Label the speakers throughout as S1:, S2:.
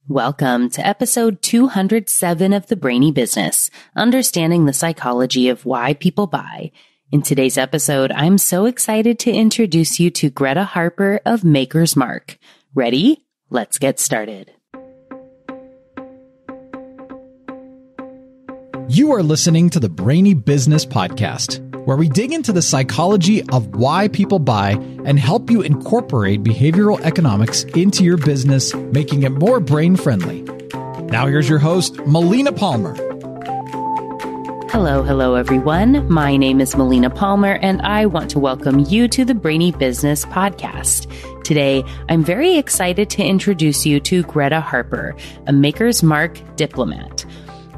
S1: Welcome to episode 207 of the Brainy Business, understanding the psychology of why people buy. In today's episode, I'm so excited to introduce you to Greta Harper of Maker's Mark. Ready? Let's get started.
S2: You are listening to the Brainy Business Podcast, where we dig into the psychology of why people buy and help you incorporate behavioral economics into your business, making it more brain-friendly. Now here's your host, Melina Palmer.
S1: Hello, everyone. My name is Melina Palmer, and I want to welcome you to the Brainy Business Podcast. Today, I'm very excited to introduce you to Greta Harper, a Maker's Mark diplomat.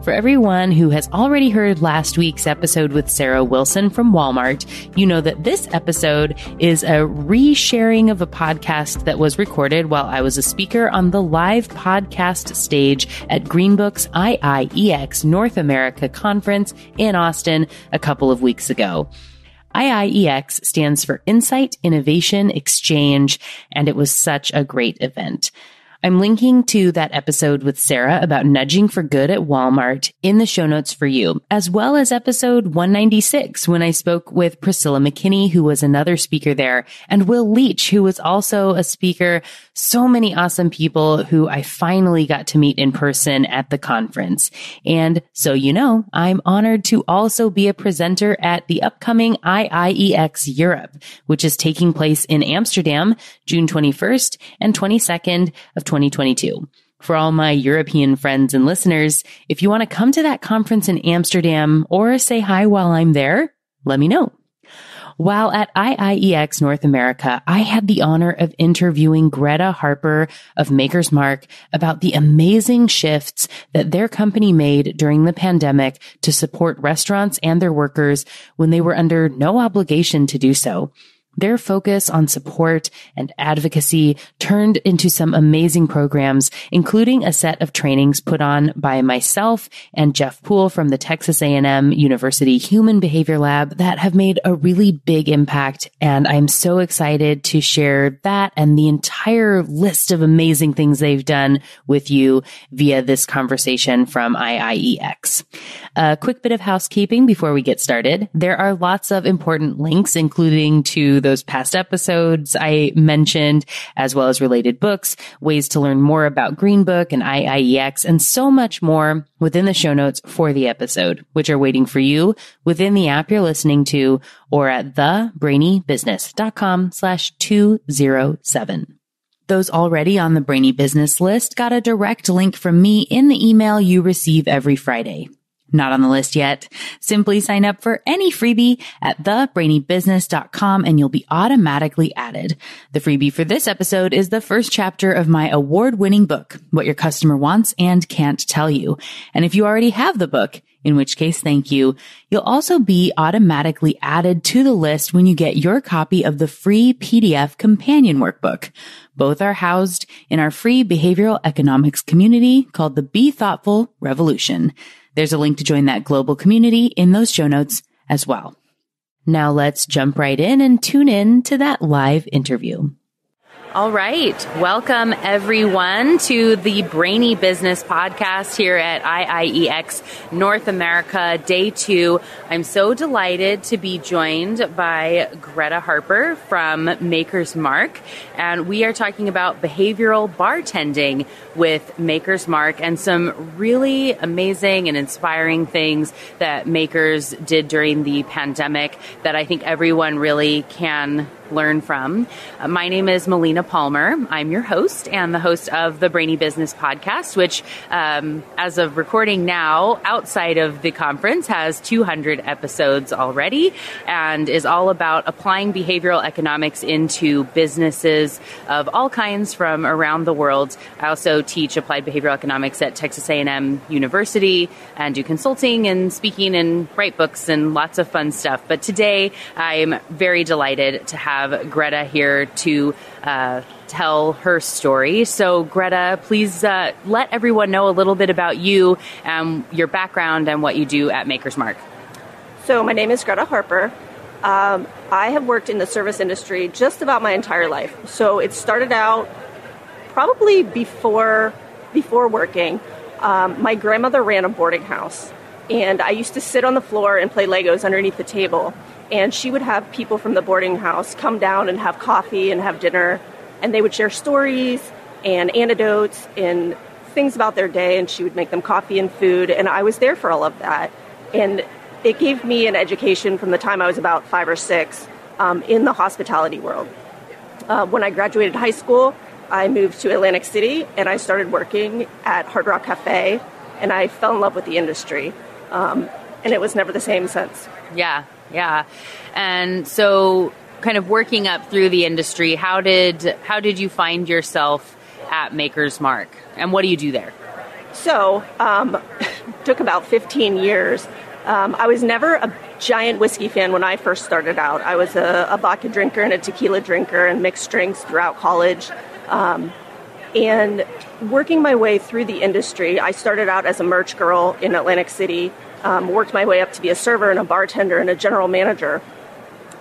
S1: For everyone who has already heard last week's episode with Sarah Wilson from Walmart, you know that this episode is a resharing of a podcast that was recorded while I was a speaker on the live podcast stage at Greenbook's IIEX North America conference in Austin a couple of weeks ago. IIEX stands for Insight, Innovation, Exchange, and it was such a great event. I'm linking to that episode with Sarah about nudging for good at Walmart in the show notes for you, as well as episode 196 when I spoke with Priscilla McKinney, who was another speaker there, and Will Leach, who was also a speaker. So many awesome people who I finally got to meet in person at the conference. And so you know, I'm honored to also be a presenter at the upcoming IIEX Europe, which is taking place in Amsterdam, June 21st and 22nd of 2022. For all my European friends and listeners, if you want to come to that conference in Amsterdam or say hi while I'm there, let me know. While at IIEX North America, I had the honor of interviewing Greta Harper of Maker's Mark about the amazing shifts that their company made during the pandemic to support restaurants and their workers when they were under no obligation to do so. Their focus on support and advocacy turned into some amazing programs, including a set of trainings put on by myself and Jeff Poole from the Texas A&M University Human Behavior Lab that have made a really big impact. And I'm so excited to share that and the entire list of amazing things they've done with you via this conversation from IIEX. A quick bit of housekeeping before we get started. There are lots of important links, including to those past episodes I mentioned, as well as related books, ways to learn more about Greenbook and IIEX, and so much more within the show notes for the episode, which are waiting for you within the app you're listening to or at thebrainybusiness.com/207. Those already on the Brainy Business list got a direct link from me in the email you receive every Friday. Not on the list yet? Simply sign up for any freebie at thebrainybusiness.com and you'll be automatically added. The freebie for this episode is the first chapter of my award-winning book, What Your Customer Wants and Can't Tell You. And if you already have the book, in which case, thank you, you'll also be automatically added to the list when you get your copy of the free PDF companion workbook. Both are housed in our free behavioral economics community called the Be Thoughtful Revolution. There's a link to join that global community in those show notes as well. Now let's jump right in and tune in to that live interview. All right. Welcome, everyone, to the Brainy Business Podcast here at IIEX North America, Day 2. I'm so delighted to be joined by Greta Harper from Maker's Mark, and we are talking about behavioral bartending with Maker's Mark and some really amazing and inspiring things that Makers did during the pandemic that I think everyone really can learn from. My name is Melina Palmer. I'm your host and the host of the Brainy Business Podcast, which, as of recording now, outside of the conference, has 200 episodes already and is all about applying behavioral economics into businesses of all kinds from around the world. I also teach applied behavioral economics at Texas A&M University and do consulting and speaking and write books and lots of fun stuff. But today, I'm very delighted to have Greta here to tell her story. So Greta, please let everyone know a little bit about you, your background, and what you do at Maker's Mark.
S3: So my name is Greta Harper. I have worked in the service industry just about my entire life. So it started out probably before before working, my grandmother ran a boarding house. And I used to sit on the floor and play Legos underneath the table. And she would have people from the boarding house come down and have coffee and have dinner. And they would share stories and anecdotes and things about their day. And she would make them coffee and food. And I was there for all of that. And it gave me an education from the time I was about 5 or 6 in the hospitality world. When I graduated high school, I moved to Atlantic City and I started working at Hard Rock Cafe. And I fell in love with the industry. And it was never the same since.
S1: Yeah. And so kind of working up through the industry, how did you find yourself at Maker's Mark? And what do you do there?
S3: So, took about 15 years. I was never a giant whiskey fan when I first started out. I was a vodka drinker and a tequila drinker and mixed drinks throughout college. And working my way through the industry, I started out as a merch girl in Atlantic City, worked my way up to be a server and a bartender and a general manager.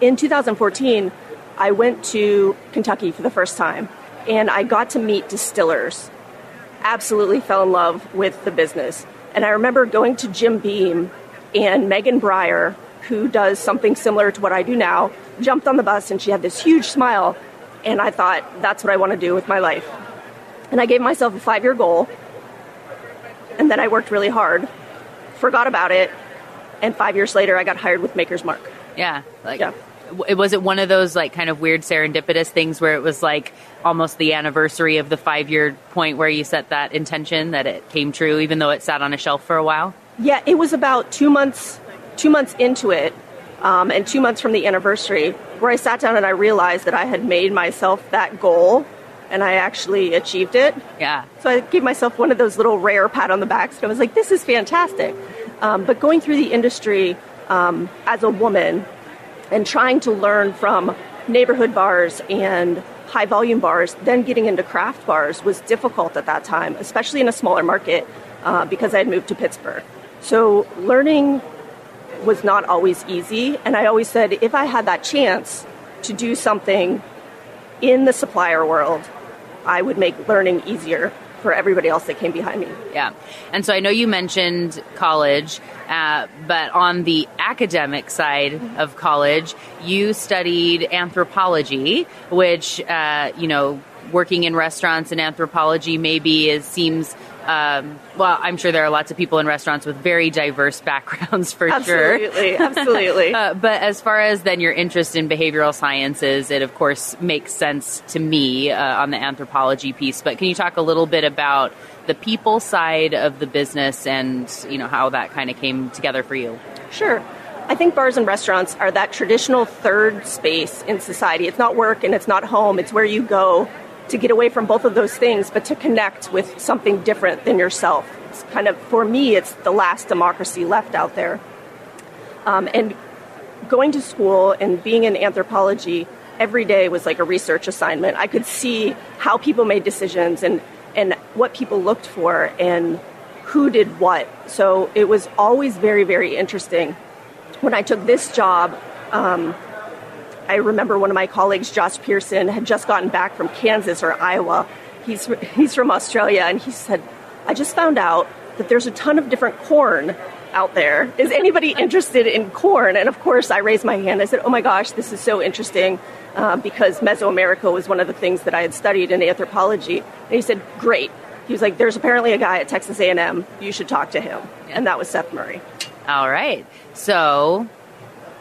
S3: In 2014, I went to Kentucky for the first time, and I got to meet distillers. Absolutely fell in love with the business. And I remember going to Jim Beam, and Megan Breyer, who does something similar to what I do now, jumped on the bus, and she had this huge smile. And I thought, that's what I want to do with my life. And I gave myself a 5-year goal. And then I worked really hard, forgot about it. And 5 years later, I got hired with Maker's Mark.
S1: Yeah. Was it one of those like kind of weird serendipitous things where it was like almost the anniversary of the 5-year point where you set that intention that it came true, even though it sat on a shelf for a while?
S3: Yeah, it was about 2 months into it, and 2 months from the anniversary, where I sat down and I realized that I had made myself that goal, and I actually achieved it.
S1: Yeah.
S3: So I gave myself one of those little rare pat on the backs, and I was like, this is fantastic. But going through the industry as a woman and trying to learn from neighborhood bars and high-volume bars, then getting into craft bars was difficult at that time, especially in a smaller market, because I had moved to Pittsburgh. So learning was not always easy, and I always said, if I had that chance to do something in the supplier world, I would make learning easier for everybody else that came behind me.
S1: Yeah. And so I know you mentioned college, but on the academic side of college, you studied anthropology, which, working in restaurants and anthropology maybe seems, I'm sure there are lots of people in restaurants with very diverse backgrounds for sure.
S3: Absolutely.
S1: But as far as then your interest in behavioral sciences, it of course makes sense to me on the anthropology piece. But can you talk a little bit about the people side of the business and, how that kind of came together for you?
S3: Sure. I think bars and restaurants are that traditional third space in society. It's not work and it's not home. It's where you go to get away from both of those things, but to connect with something different than yourself. It's kind of, for me, it's the last democracy left out there. And going to school and being in anthropology every day was like a research assignment. I could see how people made decisions and what people looked for and who did what. So it was always very, very interesting. When I took this job, I remember one of my colleagues, Josh Pearson, had just gotten back from Kansas or Iowa. He's from Australia, and he said, I just found out that there's a ton of different corn out there. Is anybody interested in corn? And of course, I raised my hand. I said, oh my gosh, this is so interesting, because Mesoamerica was one of the things that I had studied in anthropology. And he said, great. He was like, there's apparently a guy at Texas A&M. You should talk to him. And that was Seth Murray.
S1: All right. So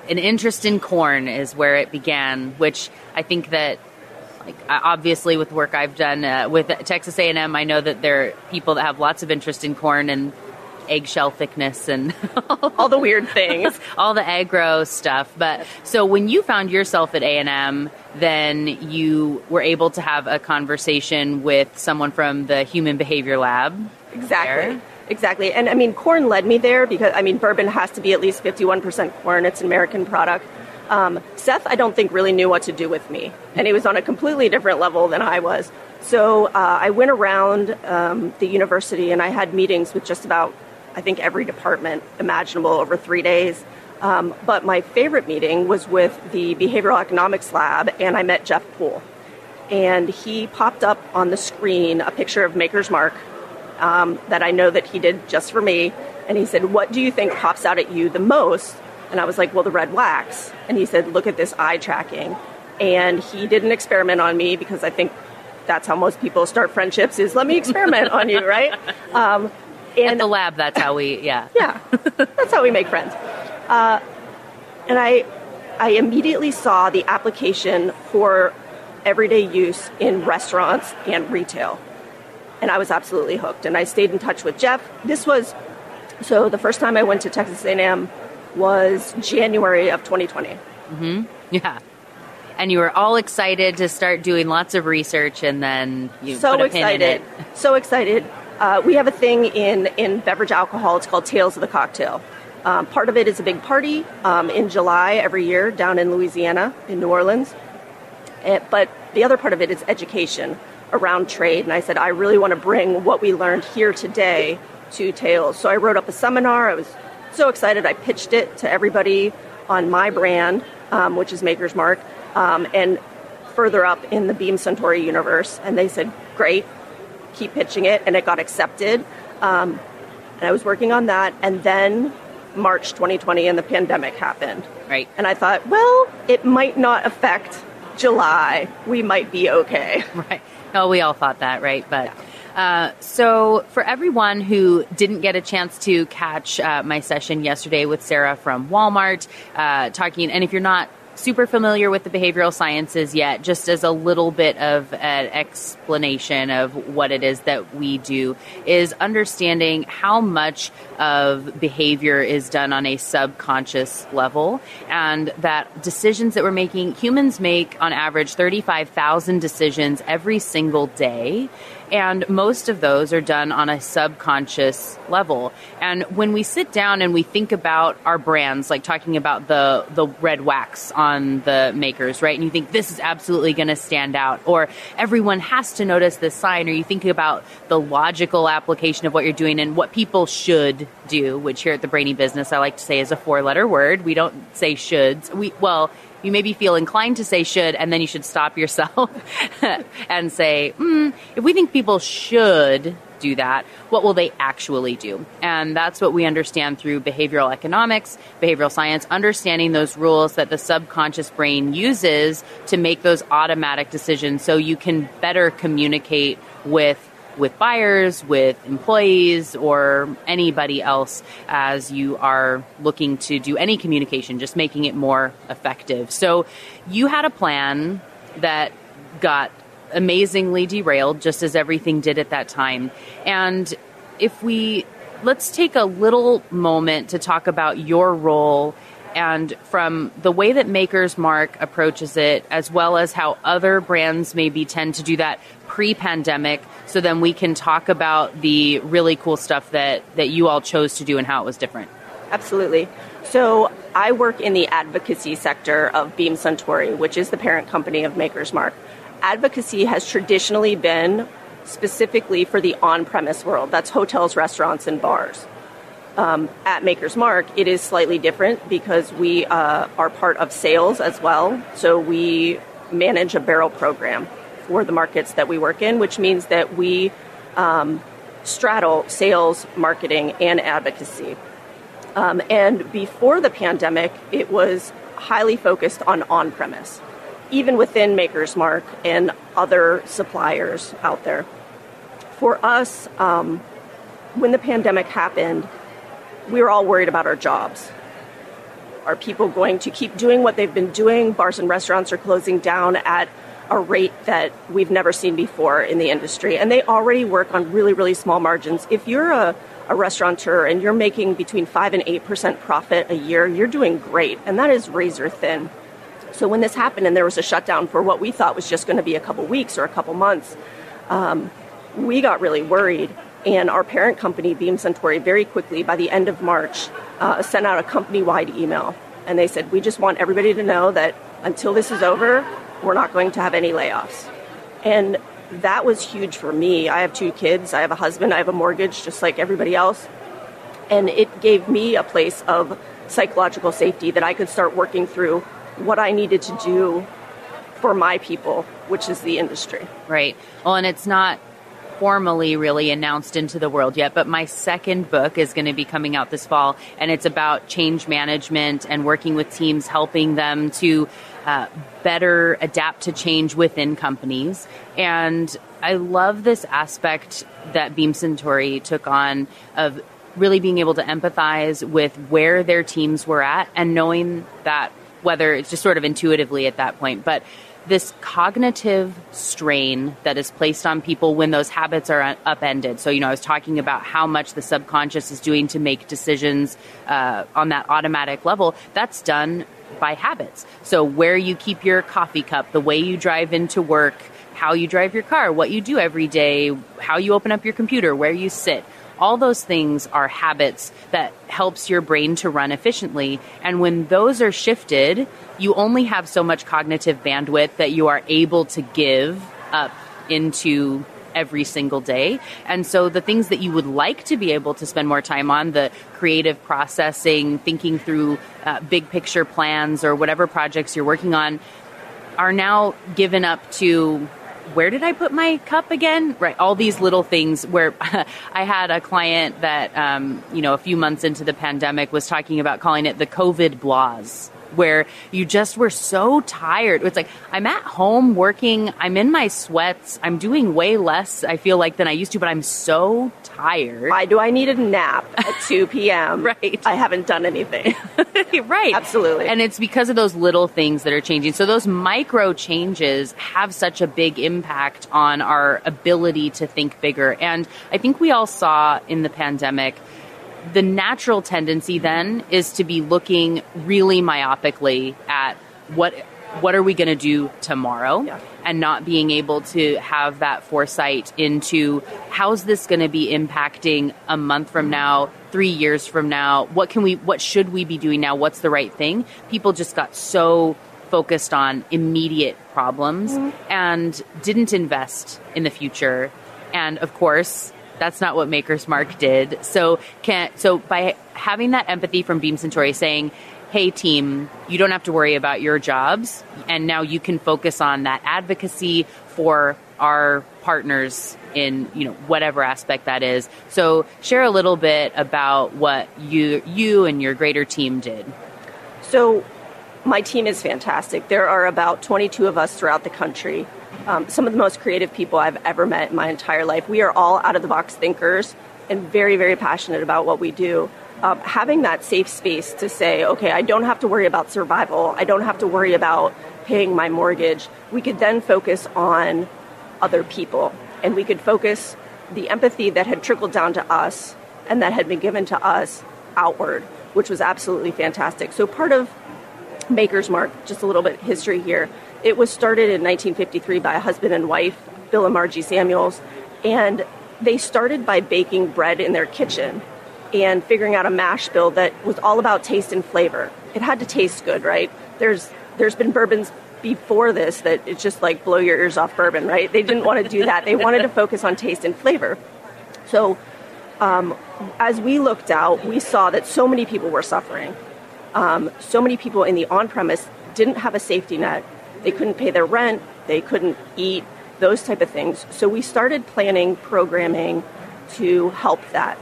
S1: an interest in corn is where it began, which I think that, obviously with work I've done with Texas A&M, I know that there are people that have lots of interest in corn and eggshell thickness and
S3: all the weird things,
S1: all the aggro stuff. But so when you found yourself at A&M, then you were able to have a conversation with someone from the Human Behavior Lab.
S3: Exactly. And corn led me there because, bourbon has to be at least 51% corn. It's an American product. Seth, I don't think really knew what to do with me. And he was on a completely different level than I was. So I went around the university and I had meetings with just about, I think, every department imaginable over 3 days. But my favorite meeting was with the Behavioral Economics Lab, and I met Jeff Poole. And he popped up on the screen a picture of Maker's Mark that I know that he did just for me. And he said, what do you think pops out at you the most? And I was like, well, the red wax. And he said, look at this eye tracking. And he did an experiment on me, because I think that's how most people start friendships, is let me experiment on you, right?
S1: And at the lab, that's how we,
S3: Yeah, that's how we make friends. And I immediately saw the application for everyday use in restaurants and retail. And I was absolutely hooked. And I stayed in touch with Jeff. So the first time I went to Texas A&M was January of 2020.
S1: Mm-hmm. Yeah. And you were all excited to start doing lots of research, and then you put a pin in it.
S3: So excited. We have a thing in beverage alcohol. It's called Tales of the Cocktail. Part of it is a big party in July every year down in Louisiana, in New Orleans. But the other part of it is education around trade. And I said, I really want to bring what we learned here today to Tales. So I wrote up a seminar. I was so excited. I pitched it to everybody on my brand, which is Maker's Mark, and further up in the Beam Suntory universe. And they said, great, keep pitching it. And it got accepted. And I was working on that. And then March 2020 and the pandemic happened.
S1: Right.
S3: And I thought, well, it might not affect July. We might be okay.
S1: Right. Oh, we all thought that, right? But so for everyone who didn't get a chance to catch my session yesterday with Sarah from Walmart, talking, and if you're not super familiar with the behavioral sciences yet, just as a little bit of an explanation of what it is that we do, is understanding how much of behavior is done on a subconscious level, and that decisions that we're making, humans make on average 35,000 decisions every single day. And most of those are done on a subconscious level. And when we sit down and we think about our brands, like talking about the red wax on the makers, right? And you think this is absolutely going to stand out, or everyone has to notice this sign, or you think about the logical application of what you're doing and what people should do, which here at the Brainy Business, I like to say is a 4-letter word. We don't say shoulds. You maybe feel inclined to say should, and then you should stop yourself and say, if we think people should do that, what will they actually do? And that's what we understand through behavioral economics, behavioral science, understanding those rules that the subconscious brain uses to make those automatic decisions so you can better communicate with buyers, with employees, or anybody else as you are looking to do any communication, just making it more effective. So you had a plan that got amazingly derailed, just as everything did at that time. And let's take a little moment to talk about your role, and from the way that Maker's Mark approaches it, as well as how other brands maybe tend to do that pre-pandemic, so then we can talk about the really cool stuff that you all chose to do and how it was different.
S3: Absolutely. So I work in the advocacy sector of Beam Suntory, which is the parent company of Maker's Mark. Advocacy has traditionally been specifically for the on-premise world. That's hotels, restaurants, and bars. At Maker's Mark, it is slightly different because we are part of sales as well. So we manage a barrel program for the markets that we work in, which means that we straddle sales, marketing, and advocacy. And before the pandemic, it was highly focused on on-premise, even within Maker's Mark and other suppliers out there. For us, when the pandemic happened, we were all worried about our jobs. Are people going to keep doing what they've been doing? Bars and restaurants are closing down at a rate that we've never seen before in the industry. And they already work on really, really small margins. If you're a restaurateur and you're making between 5 and 8% profit a year, you're doing great. And that is razor thin. So when this happened and there was a shutdown for what we thought was just going to be a couple weeks or a couple months, we got really worried. And our parent company, Beam Suntory, very quickly, by the end of March, sent out a company-wide email. And they said, we just want everybody to know that until this is over, we're not going to have any layoffs. And that was huge for me. I have 2 kids. I have a husband. I have a mortgage, just like everybody else. And it gave me a place of psychological safety that I could start working through what I needed to do for my people, which is the industry.
S1: Right. Well, and it's not formally really announced into the world yet, but my second book is going to be coming out this fall, and it's about change management and working with teams, helping them to better adapt to change within companies. And I love this aspect that Beam Suntory took on of really being able to empathize with where their teams were at and knowing that, whether it's just sort of intuitively at that point, but this cognitive strain that is placed on people when those habits are upended. So, I was talking about how much the subconscious is doing to make decisions on that automatic level. That's done by habits. So where you keep your coffee cup, the way you drive into work, how you drive your car, what you do every day, how you open up your computer, where you sit. All those things are habits that helps your brain to run efficiently. And when those are shifted, you only have so much cognitive bandwidth that you are able to give up into every single day. And so the things that you would like to be able to spend more time on, the creative processing, thinking through big picture plans or whatever projects you're working on, are now given up to, where did I put my cup again? Right. All these little things where I had a client that, a few months into the pandemic was talking about calling it the COVID blahs, where you just were so tired. It's like, I'm at home working, I'm in my sweats, I'm doing way less, I feel like, than I used to, but I'm so tired.
S3: Why do I need a nap at 2 p.m.?
S1: Right.
S3: I haven't done anything.
S1: Right.
S3: Absolutely.
S1: And it's because of those little things that are changing. So those micro changes have such a big impact on our ability to think bigger. And I think we all saw in the pandemic, the natural tendency then is to be looking really myopically at what are we going to do tomorrow, and not being able to have that foresight into how's this going to be impacting a month from now, 3 years from now, what should we be doing now? What's the right thing? People just got so focused on immediate problems and didn't invest in the future. And of course, that's not what Maker's Mark did. So by having that empathy from Beam Suntory saying, hey team, you don't have to worry about your jobs, and now you can focus on that advocacy for our partners in whatever aspect that is. So share a little bit about what you and your greater team did.
S3: So my team is fantastic. There are about 22 of us throughout the country. Some of the most creative people I've ever met in my entire life. We are all out-of-the-box thinkers and very, very passionate about what we do. Having that safe space to say, okay, I don't have to worry about survival. I don't have to worry about paying my mortgage. We could then focus on other people, and we could focus the empathy that had trickled down to us and that had been given to us outward, which was absolutely fantastic. So part of Maker's Mark, just a little bit of history here, it was started in 1953 by a husband and wife, Bill and Margie Samuels, and they started by baking bread in their kitchen and figuring out a mash bill that was all about taste and flavor. It had to taste good, right? There's been bourbons before this that it's just like blow your ears off bourbon, right? They didn't want to do that. They wanted to focus on taste and flavor. So as we looked out, we saw that so many people were suffering. So many people in the on-premise didn't have a safety net. They couldn't pay their rent. They couldn't eat, those type of things. So we started planning programming to help that.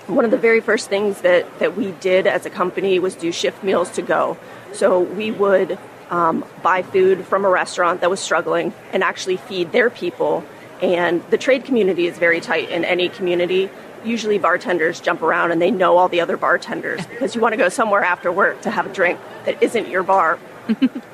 S3: One of the very first things that we did as a company was do shift meals to go. So we would buy food from a restaurant that was struggling and actually feed their people. And the trade community is very tight in any community. Usually bartenders jump around and they know all the other bartenders because you want to go somewhere after work to have a drink that isn't your bar.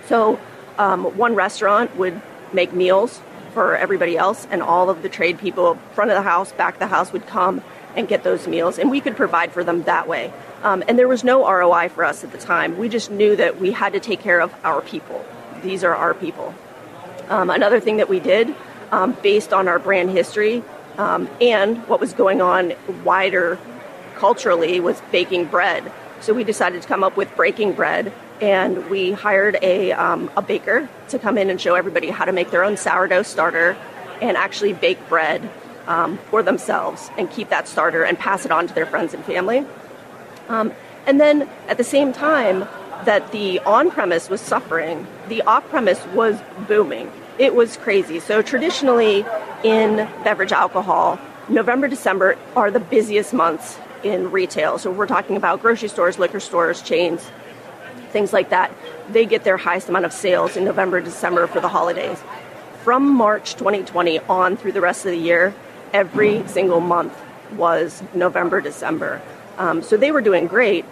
S3: So one restaurant would make meals for everybody else, and all of the trade people, front of the house, back of the house, would come and get those meals, and we could provide for them that way. And there was no ROI for us at the time. We just knew that we had to take care of our people. These are our people. Another thing that we did, based on our brand history and what was going on wider culturally, was baking bread. So we decided to come up with breaking bread, and we hired a baker to come in and show everybody how to make their own sourdough starter and actually bake bread for themselves and keep that starter and pass it on to their friends and family. And then at the same time that the on-premise was suffering, the off-premise was booming. It was crazy. So traditionally in beverage alcohol, November, December are the busiest months in retail. So we're talking about grocery stores, liquor stores, chains, things like that. They get their highest amount of sales in November, December for the holidays. From March 2020 on through the rest of the year, every single month was November, December. So they were doing great.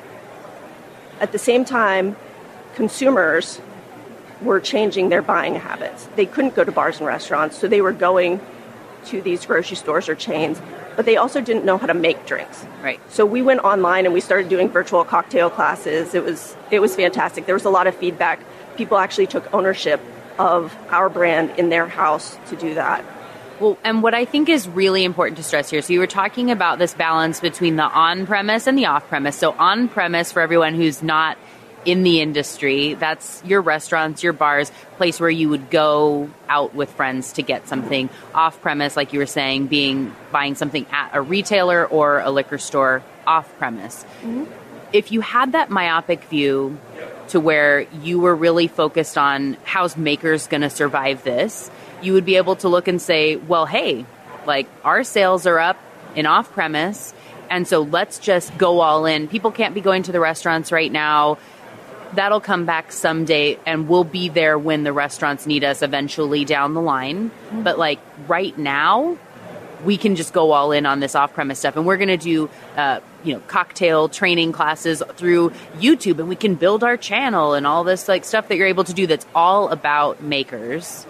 S3: At the same time, consumers were changing their buying habits. They couldn't go to bars and restaurants, so they were going to these grocery stores or chains, but they also didn't know how to make drinks.
S1: Right.
S3: So we went online and we started doing virtual cocktail classes. It was fantastic. There was a lot of feedback. People actually took ownership of our brand in their house to do that.
S1: Well, and what I think is really important to stress here, so you were talking about this balance between the on-premise and the off-premise. So on-premise, for everyone who's not in the industry, that's your restaurants, your bars, place where you would go out with friends to get something. Off-premise, like you were saying, buying something at a retailer or a liquor store off-premise. Mm-hmm. If you had that myopic view to where you were really focused on how's makers going to survive this, you would be able to look and say, well, hey, like our sales are up in off-premise, and so let's just go all in. People can't be going to the restaurants right now. That'll come back someday, and we'll be there when the restaurants need us eventually down the line. Mm-hmm. But like right now, we can just go all in on this off-premise stuff, and we're going to do cocktail training classes through YouTube, and we can build our channel and all this like stuff that you're able to do that's all about makers,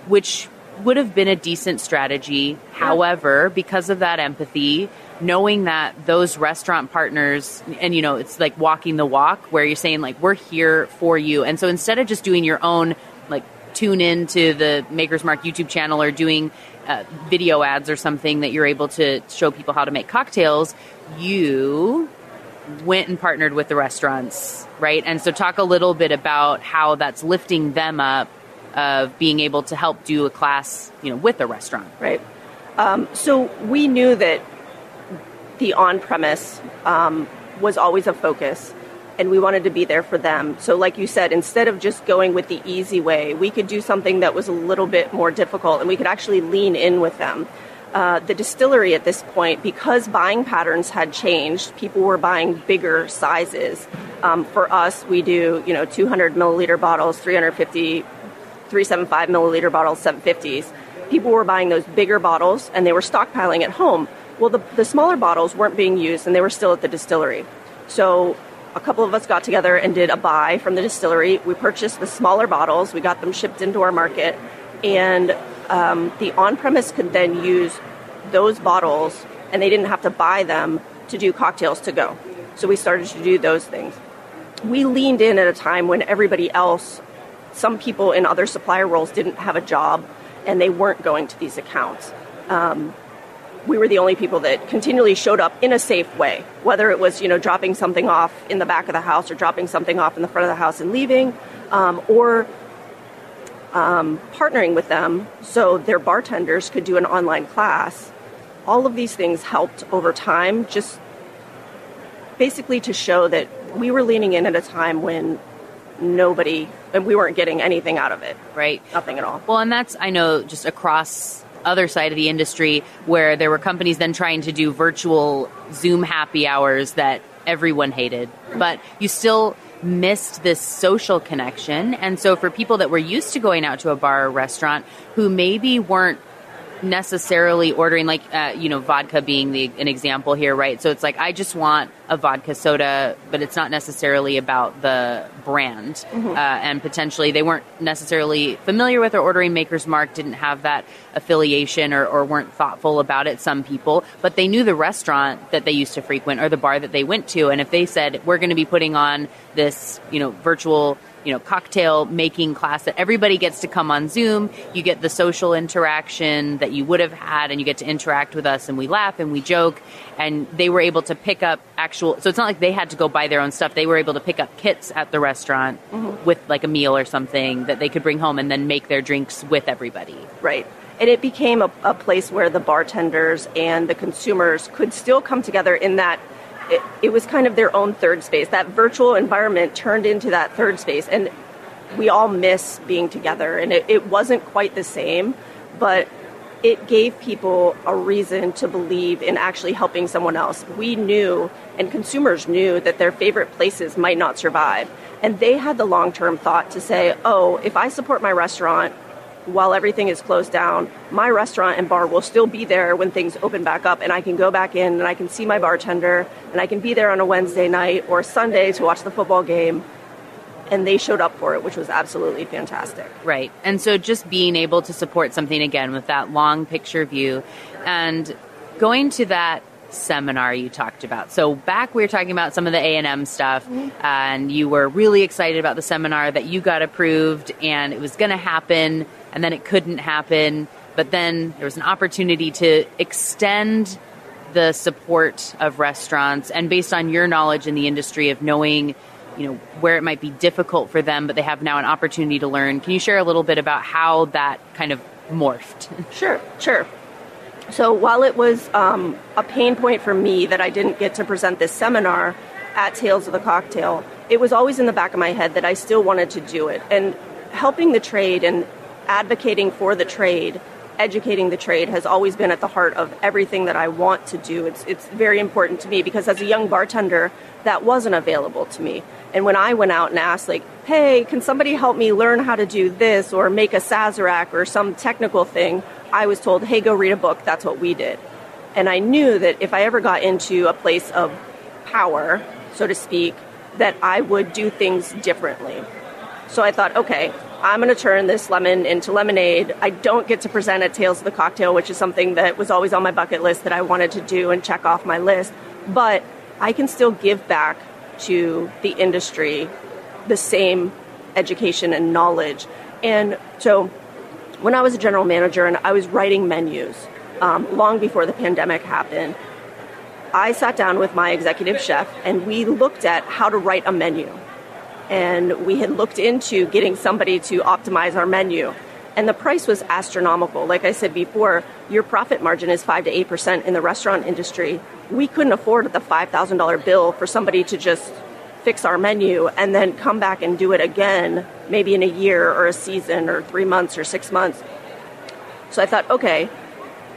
S1: which would have been a decent strategy. Yeah. However, because of that empathy, knowing that those restaurant partners, and it's like walking the walk where you're saying like, we're here for you. And so instead of just doing your own, like tune in to the Maker's Mark YouTube channel or doing video ads or something that you're able to show people how to make cocktails, you went and partnered with the restaurants, right? And so talk a little bit about how that's lifting them up of being able to help do a class, with a restaurant.
S3: Right. So we knew that the on-premise was always a focus, and we wanted to be there for them. So like you said, instead of just going with the easy way, we could do something that was a little bit more difficult, and we could actually lean in with them. The distillery at this point, because buying patterns had changed, people were buying bigger sizes. For us, we do 200 milliliter bottles, 375 milliliter bottles, 750s. People were buying those bigger bottles, and they were stockpiling at home. Well, the smaller bottles weren't being used, and they were still at the distillery. So a couple of us got together and did a buy from the distillery. We purchased the smaller bottles. We got them shipped into our market, and the on-premise could then use those bottles, and they didn't have to buy them to do cocktails to go. So we started to do those things. We leaned in at a time when everybody else, some people in other supplier roles didn't have a job, and they weren't going to these accounts. We were the only people that continually showed up in a safe way, whether it was, dropping something off in the back of the house or dropping something off in the front of the house and leaving, or partnering with them so their bartenders could do an online class. All of these things helped over time, just basically to show that we were leaning in at a time when and we weren't getting anything out of it.
S1: Right.
S3: Nothing at all.
S1: Well, and that's, I know, just across other side of the industry where there were companies then trying to do virtual Zoom happy hours that everyone hated, but you still missed this social connection. And so for people that were used to going out to a bar or restaurant who maybe weren't necessarily ordering, like, vodka being an example here, right? So it's like, I just want a vodka soda, but it's not necessarily about the brand. Mm-hmm. And potentially they weren't necessarily familiar with or ordering Maker's Mark, didn't have that affiliation or weren't thoughtful about it, some people, but they knew the restaurant that they used to frequent or the bar that they went to. And if they said, we're going to be putting on this, virtual cocktail making class that everybody gets to come on Zoom, you get the social interaction that you would have had, and you get to interact with us, and we laugh and we joke, and they were able to pick up so it's not like they had to go buy their own stuff. They were able to pick up kits at the restaurant mm-hmm. with like a meal or something that they could bring home and then make their drinks with everybody.
S3: Right. And it became a place where the bartenders and the consumers could still come together in that it was kind of their own third space. That virtual environment turned into that third space. And we all miss being together. And it wasn't quite the same, but it gave people a reason to believe in actually helping someone else. We knew, and consumers knew, that their favorite places might not survive. And they had the long-term thought to say, oh, if I support my restaurant while everything is closed down, my restaurant and bar will still be there when things open back up, and I can go back in and I can see my bartender, and I can be there on a Wednesday night or Sunday to watch the football game. And they showed up for it, which was absolutely fantastic.
S1: Right. And so just being able to support something, again, with that long picture view and going to that seminar you talked about. So back we were talking about some of the A&M stuff, and you were really excited about the seminar that you got approved, and it was going to happen, and then it couldn't happen. But then there was an opportunity to extend the support of restaurants, and based on your knowledge in the industry of knowing, where it might be difficult for them, but they have now an opportunity to learn. Can you share a little bit about how that kind of morphed?
S3: Sure. So while it was a pain point for me that I didn't get to present this seminar at Tales of the Cocktail, it was always in the back of my head that I still wanted to do it. And helping the trade and advocating for the trade, educating the trade has always been at the heart of everything that I want to do. It's very important to me because as a young bartender, that wasn't available to me. And when I went out and asked, hey, can somebody help me learn how to do this or make a Sazerac or some technical thing, I was told, hey, go read a book. That's what we did. And I knew that if I ever got into a place of power, so to speak, that I would do things differently. So I thought, okay, I'm going to turn this lemon into lemonade. I don't get to present at Tales of the Cocktail, which is something that was always on my bucket list that I wanted to do and check off my list. But I can still give back to the industry the same education and knowledge. And so when I was a general manager and I was writing menus long before the pandemic happened, I sat down with my executive chef and we looked at how to write a menu. And we had looked into getting somebody to optimize our menu. And the price was astronomical. Like I said before, your profit margin is 5 to 8% in the restaurant industry. We couldn't afford the $5,000 bill for somebody to just fix our menu and then come back and do it again, maybe in a year or a season or 3 months or 6 months. So I thought, okay,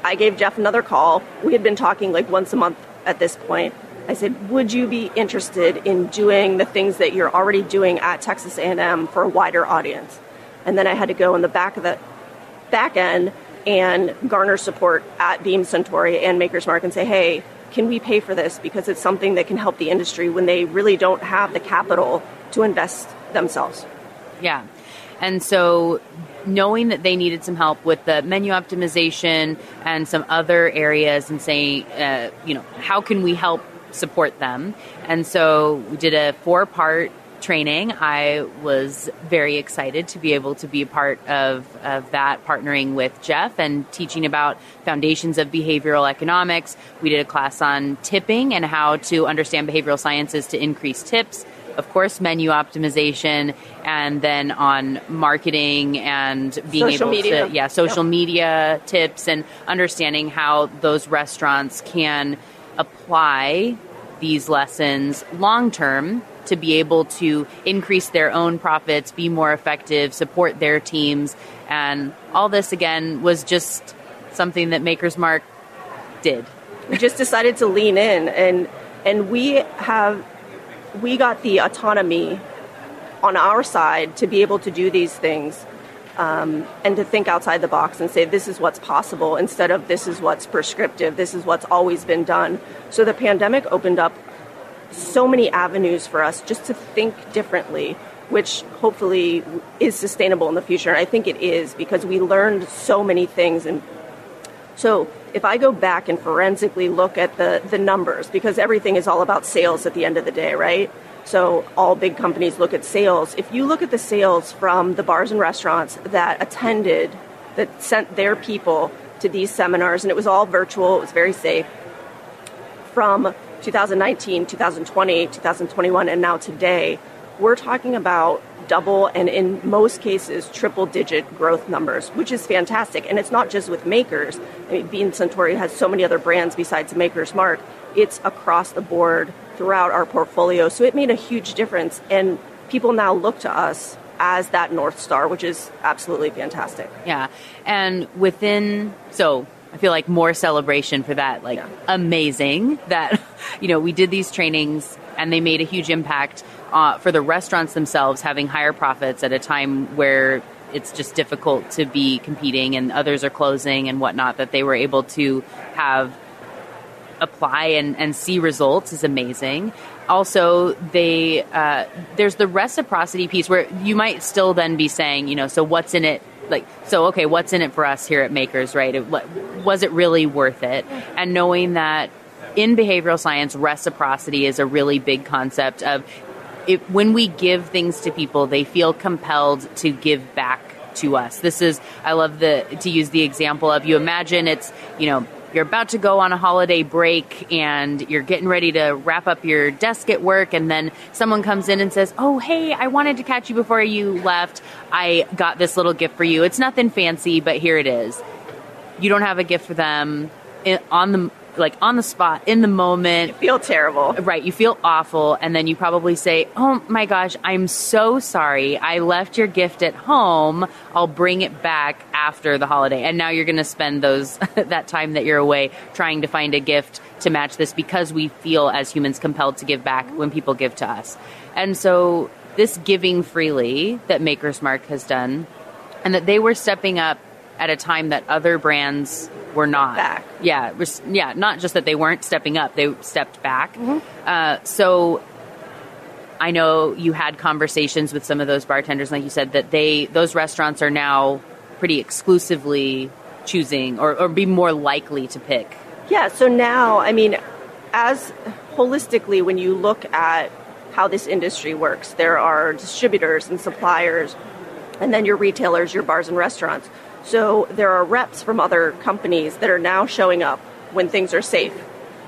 S3: I gave Jeff another call. We had been talking once a month at this point. I said, would you be interested in doing the things that you're already doing at Texas A&M for a wider audience? And then I had to go in the back end and garner support at Beam Suntory and Maker's Mark and say, hey, can we pay for this? Because it's something that can help the industry when they really don't have the capital to invest themselves.
S1: Yeah. And so knowing that they needed some help with the menu optimization and some other areas and saying, how can we help support them? And so we did a 4-part training. I was very excited to be able to be a part of that, partnering with Jeff and teaching about foundations of behavioral economics. We did a class on tipping and how to understand behavioral sciences to increase tips. Of course, menu optimization, and then on marketing and being
S3: social
S1: able social media tips and understanding how those restaurants can apply these lessons long-term to be able to increase their own profits, be more effective, support their teams. And all this, again, was just something that Maker's Mark did.
S3: We just decided to lean in, and we got the autonomy on our side to be able to do these things and to think outside the box and say, this is what's possible, instead of this is what's prescriptive, this is what's always been done. So the pandemic opened up so many avenues for us just to think differently, which hopefully is sustainable in the future. And I think it is, because we learned so many things. And so if I go back and forensically look at the numbers, because everything is all about sales at the end of the day, right? So all big companies look at sales. If you look at the sales from the bars and restaurants that attended, that sent their people to these seminars, and it was all virtual, it was very safe, from 2019, 2020, 2021, and now today, we're talking about double and in most cases triple-digit growth numbers, which is fantastic. And it's not just with Makers. I mean, Beam Suntory has so many other brands besides Maker's Mark. It's across the board throughout our portfolio. So it made a huge difference. And people now look to us as that North Star, which is absolutely fantastic.
S1: Yeah. And so I feel like more celebration for that, amazing that, we did these trainings and they made a huge impact for the restaurants themselves, having higher profits at a time where it's just difficult to be competing and others are closing and whatnot, that they were able to apply and see results is amazing. Also, there's the reciprocity piece where you might still then be saying, so what's in it? What's in it for us here at Makers, right? Was it really worth it? And knowing that in behavioral science, reciprocity is a really big concept of when we give things to people, they feel compelled to give back to us. I love to use the example of, you imagine it's, you're about to go on a holiday break and you're getting ready to wrap up your desk at work, and then someone comes in and says, oh, hey, I wanted to catch you before you left. I got this little gift for you. It's nothing fancy, but here it is. You don't have a gift for them on the spot, in the moment.
S3: You feel terrible.
S1: Right. You feel awful. And then you probably say, oh my gosh, I'm so sorry. I left your gift at home. I'll bring it back after the holiday. And now you're going to spend that time that you're away trying to find a gift to match this, because we feel as humans compelled to give back when people give to us. And so this giving freely that Maker's Mark has done, and that they were stepping up at a time that other brands were not.
S3: Back.
S1: Yeah, not just that they weren't stepping up, they stepped back.
S3: Mm-hmm.
S1: So I know you had conversations with some of those bartenders, like you said, that those restaurants are now pretty exclusively choosing or be more likely to pick.
S3: Yeah, so now, as holistically, when you look at how this industry works, there are distributors and suppliers, and then your retailers, your bars and restaurants. So there are reps from other companies that are now showing up when things are safe,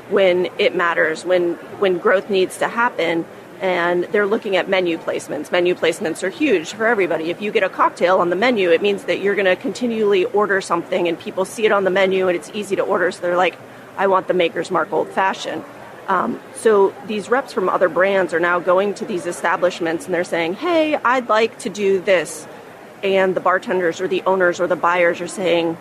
S3: when it matters, when growth needs to happen, and they're looking at menu placements. Menu placements are huge for everybody. If you get a cocktail on the menu, it means that you're going to continually order something, and people see it on the menu and it's easy to order, so they're like, I want the Maker's Mark Old Fashioned. So these reps from other brands are now going to these establishments and they're saying, hey, I'd like to do this. And the bartenders or the owners or the buyers are saying,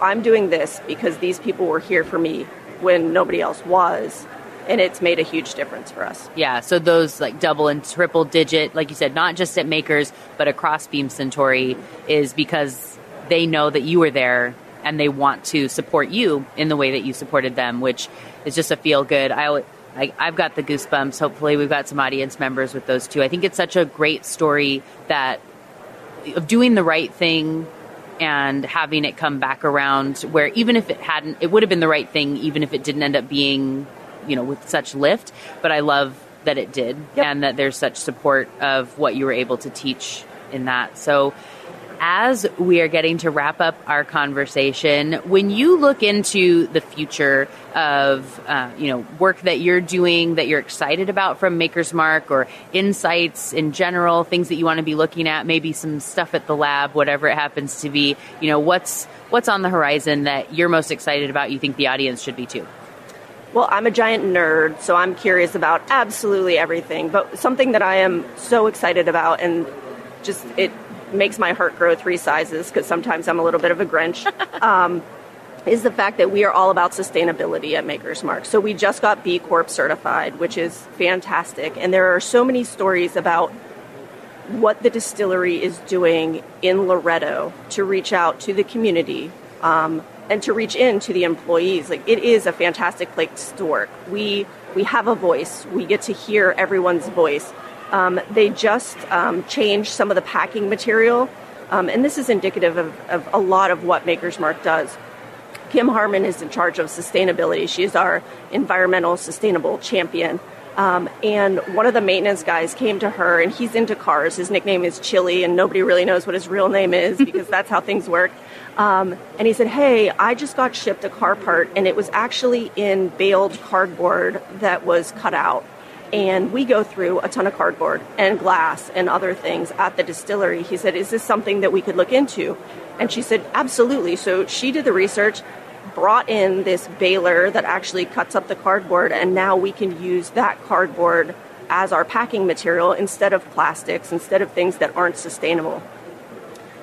S3: I'm doing this because these people were here for me when nobody else was. And it's made a huge difference for us.
S1: Yeah, so those double and triple digit, like you said, not just at Makers, but across Beam Suntory, is because they know that you were there and they want to support you in the way that you supported them, which is just a feel good. I've got the goosebumps. Hopefully we've got some audience members with those too. I think it's such a great story of doing the right thing and having it come back around, where even if it would have been the right thing, even if it didn't end up being, with such lift. But I love that it did. Yep. And that there's such support of what you were able to teach in that. So as we are getting to wrap up our conversation, when you look into the future of, work that you're doing, that you're excited about from Maker's Mark, or insights in general, things that you want to be looking at, maybe some stuff at the lab, whatever it happens to be, what's on the horizon that you're most excited about, you think the audience should be too?
S3: Well, I'm a giant nerd, so I'm curious about absolutely everything. But something that I am so excited about, and just it makes my heart grow 3 sizes, because sometimes I'm a little bit of a Grinch, is the fact that we are all about sustainability at Maker's Mark. So we just got B Corp certified, which is fantastic. And there are so many stories about what the distillery is doing in Loretto to reach out to the community, and to reach into the employees. It is a fantastic place to work. We have a voice. We get to hear everyone's voice. They just changed some of the packing material, and this is indicative of a lot of what Maker's Mark does. Kim Harmon is in charge of sustainability. She's our environmental sustainable champion. And one of the maintenance guys came to her, and he's into cars. His nickname is Chili, and nobody really knows what his real name is because that's how things work. And he said, hey, I just got shipped a car part, and it was actually in baled cardboard that was cut out. And we go through a ton of cardboard and glass and other things at the distillery. He said, is this something that we could look into? And she said, absolutely. So she did the research, brought in this baler that actually cuts up the cardboard, and now we can use that cardboard as our packing material instead of plastics, instead of things that aren't sustainable.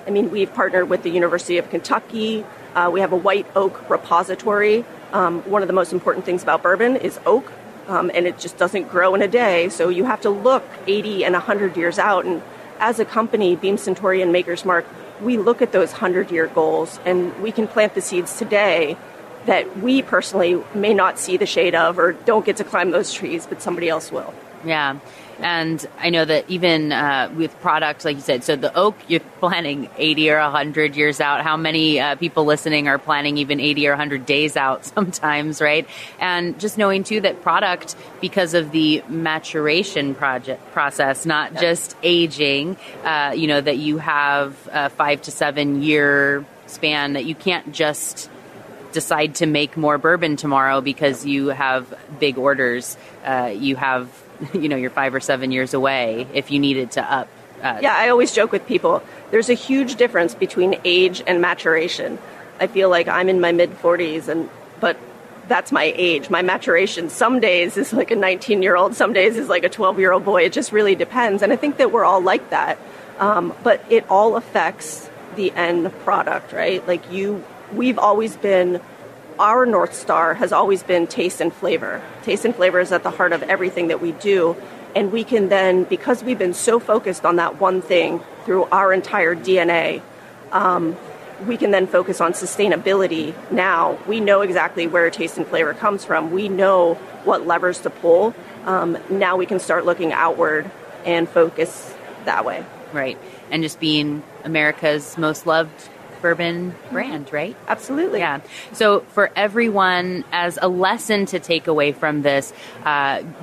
S3: I mean, we've partnered with the University of Kentucky. We have a white oak repository. One of the most important things about bourbon is oak, and it just doesn't grow in a day. So you have to look 80 and 100 years out. And as a company, Beam Suntory and Maker's Mark, we look at those 100-year goals, and we can plant the seeds today that we personally may not see the shade of or don't get to climb those trees, but somebody else will.
S1: Yeah. And I know that even with products, like you said, so the oak, you're planning 80 or 100 years out. How many people listening are planning even 80 or 100 days out sometimes, right? And just knowing, too, that product, because of the maturation process, not just aging, that you have a 5 to 7 year span, that you can't just decide to make more bourbon tomorrow because you have big orders. You have you're 5 or 7 years away if you needed to up.
S3: Yeah, I always joke with people, there's a huge difference between age and maturation. I feel like I'm in my mid-40s, but that's my age. My maturation some days is like a 19-year-old, some days is like a 12-year-old boy. It just really depends. And I think that we're all like that. But it all affects the end product, right? Like we've always been... Our North Star has always been taste and flavor. Taste and flavor is at the heart of everything that we do. And we can then, because we've been so focused on that one thing through our entire DNA, we can then focus on sustainability now. We know exactly where taste and flavor comes from. We know what levers to pull. Now we can start looking outward and focus that way.
S1: Right. And just being America's most loved bourbon brand, right?
S3: Absolutely.
S1: Yeah. So for everyone, as a lesson to take away from this,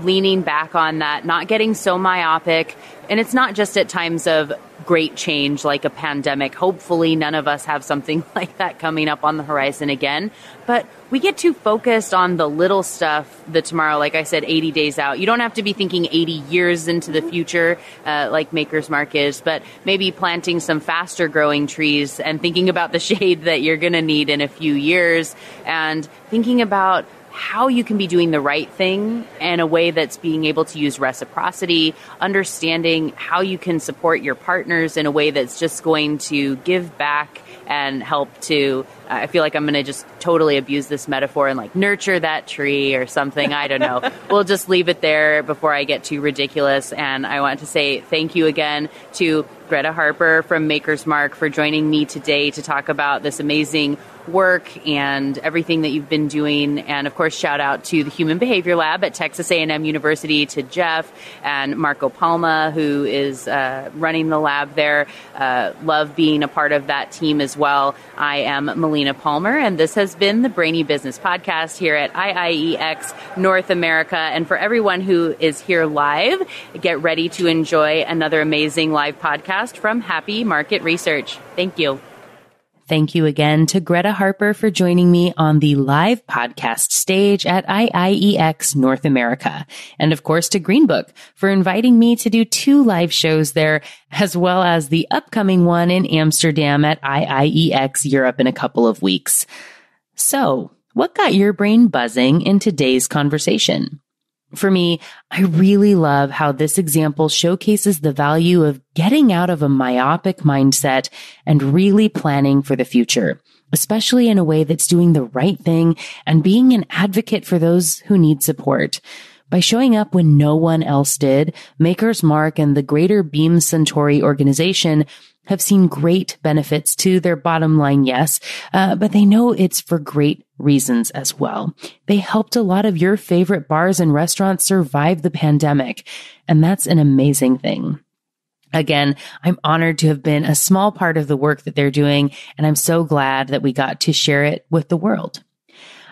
S1: leaning back on that, not getting so myopic, and it's not just at times of great change like a pandemic. Hopefully none of us have something like that coming up on the horizon again. But we get too focused on the little stuff, the tomorrow, like I said, 80 days out. You don't have to be thinking 80 years into the future like Maker's Mark is, but maybe planting some faster growing trees and thinking about the shade that you're going to need in a few years and thinking about how you can be doing the right thing in a way that's being able to use reciprocity, understanding how you can support your partners in a way that's just going to give back and help to, I feel like I'm going to just totally abuse this metaphor and like nurture that tree or something. I don't know. We'll just leave it there before I get too ridiculous. And I want to say thank you again to Greta Harper from Maker's Mark for joining me today to talk about this amazing work and everything that you've been doing. And of course, shout out to the Human Behavior Lab at Texas A&M University, to Jeff and Marco Palma, who is running the lab there. Love being a part of that team as well. I am Melina Palmer, and this has been the Brainy Business Podcast here at IIEX North America. And for everyone who is here live, get ready to enjoy another amazing live podcast from Happy Market Research. Thank you. Thank you again to Greta Harper for joining me on the live podcast stage at IIEX North America. And of course to Greenbook for inviting me to do 2 live shows there, as well as the upcoming one in Amsterdam at IIEX Europe in a couple of weeks. So, what got your brain buzzing in today's conversation? For me, I really love how this example showcases the value of getting out of a myopic mindset and really planning for the future, especially in a way that's doing the right thing and being an advocate for those who need support. By showing up when no one else did, Maker's Mark and the greater Beam Suntory organization have seen great benefits to their bottom line, yes, but they know it's for great reasons as well. They helped a lot of your favorite bars and restaurants survive the pandemic, and that's an amazing thing. Again, I'm honored to have been a small part of the work that they're doing, and I'm so glad that we got to share it with the world.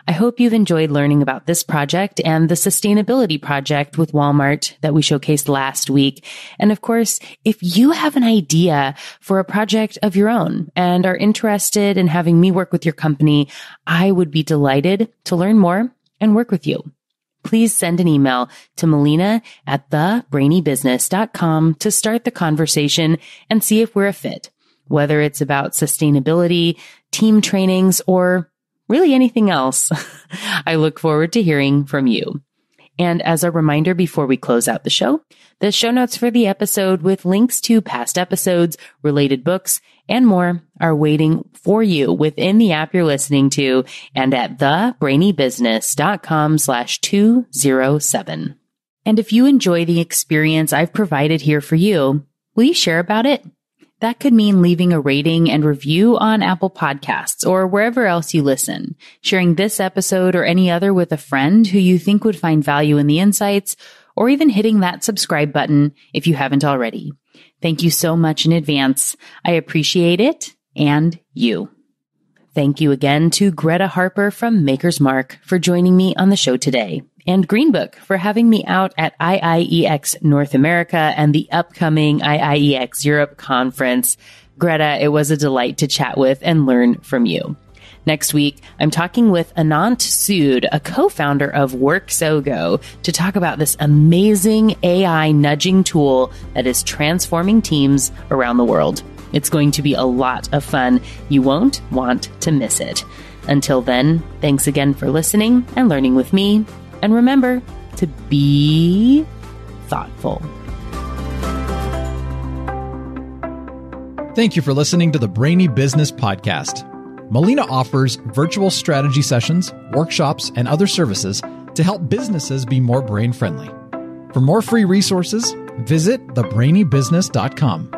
S1: I hope you've enjoyed learning about this project and the sustainability project with Walmart that we showcased last week. And of course, if you have an idea for a project of your own and are interested in having me work with your company, I would be delighted to learn more and work with you. Please send an email to melina@thebrainybusiness.com to start the conversation and see if we're a fit, whether it's about sustainability, team trainings, or really anything else. I look forward to hearing from you. And as a reminder before we close out the show notes for the episode with links to past episodes, related books, and more are waiting for you within the app you're listening to and at thebrainybusiness.com/207. And if you enjoy the experience I've provided here for you, will you share about it? That could mean leaving a rating and review on Apple Podcasts or wherever else you listen, sharing this episode or any other with a friend who you think would find value in the insights, or even hitting that subscribe button if you haven't already. Thank you so much in advance. I appreciate it and you. Thank you again to Greta Harper from Maker's Mark for joining me on the show today, and Greenbook for having me out at IIEX North America and the upcoming IIEX Europe conference. Greta, it was a delight to chat with and learn from you. Next week, I'm talking with Anant Sood, a co-founder of WorkSoGo, to talk about this amazing AI nudging tool that is transforming teams around the world. It's going to be a lot of fun. You won't want to miss it. Until then, thanks again for listening and learning with me. And remember to be thoughtful.
S2: Thank you for listening to the Brainy Business Podcast. Melina offers virtual strategy sessions, workshops, and other services to help businesses be more brain-friendly. For more free resources, visit thebrainybusiness.com.